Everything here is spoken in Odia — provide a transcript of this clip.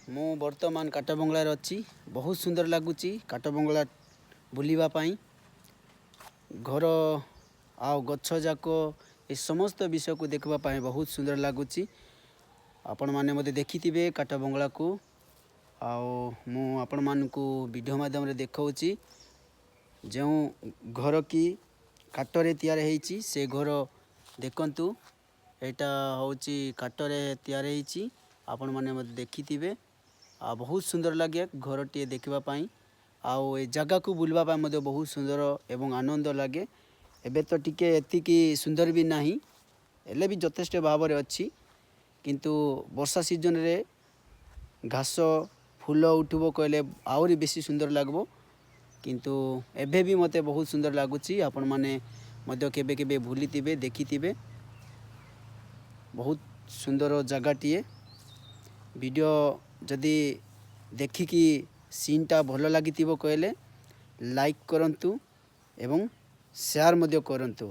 ମୁଁ ବର୍ତ୍ତମାନ କାଠ ବଙ୍ଗଳାରେ ଅଛି। ବହୁତ ସୁନ୍ଦର ଲାଗୁଛି କାଠ ବଙ୍ଗଳା ବୁଲିବା ପାଇଁ। ଘର ଆଉ ଗଛ ଯାକ ଏ ସମସ୍ତ ବିଷୟକୁ ଦେଖିବା ପାଇଁ ବହୁତ ସୁନ୍ଦର ଲାଗୁଛି। ଆପଣମାନେ ମଧ୍ୟ ଦେଖିଥିବେ କାଠ ବଙ୍ଗଳାକୁ। ଆଉ ମୁଁ ଆପଣମାନଙ୍କୁ ଭିଡ଼ିଓ ମାଧ୍ୟମରେ ଦେଖାଉଛି ଯେଉଁ ଘର କି କାଠରେ ତିଆରି ହେଇଛି ସେ ଘର ଦେଖନ୍ତୁ। ଏଇଟା ହେଉଛି କାଠରେ ତିଆରି ହେଇଛି। ଆପଣମାନେ ମଧ୍ୟ ଦେଖିଥିବେ। ଆଉ ବହୁତ ସୁନ୍ଦର ଲାଗେ ଘରଟିଏ ଦେଖିବା ପାଇଁ। ଆଉ ଏ ଜାଗାକୁ ବୁଲିବା ପାଇଁ ମଧ୍ୟ ବହୁତ ସୁନ୍ଦର ଏବଂ ଆନନ୍ଦ ଲାଗେ। ଏବେ ତ ଟିକେ ଏତିକି ସୁନ୍ଦର ବି ନାହିଁ, ହେଲେ ବି ଯଥେଷ୍ଟ ଭାବରେ ଅଛି। କିନ୍ତୁ ବର୍ଷା ସିଜନରେ ଘାସ ଫୁଲ ଉଠିବ କହିଲେ ଆହୁରି ବେଶୀ ସୁନ୍ଦର ଲାଗିବ। କିନ୍ତୁ ଏବେ ବି ମୋତେ ବହୁତ ସୁନ୍ଦର ଲାଗୁଛି। ଆପଣମାନେ ମଧ୍ୟ କେବେ କେବେ ବୁଲିଥିବେ, ଦେଖିଥିବେ। ବହୁତ ସୁନ୍ଦର ଜାଗାଟିଏ। ଭିଡ଼ିଓ ଯଦି ଦେଖିକି ସିନ୍ଟା ଭଲ ଲାଗିଥିବ କହିଲେ ଲାଇକ୍ କରନ୍ତୁ ଏବଂ ସେୟାର ମଧ୍ୟ କରନ୍ତୁ।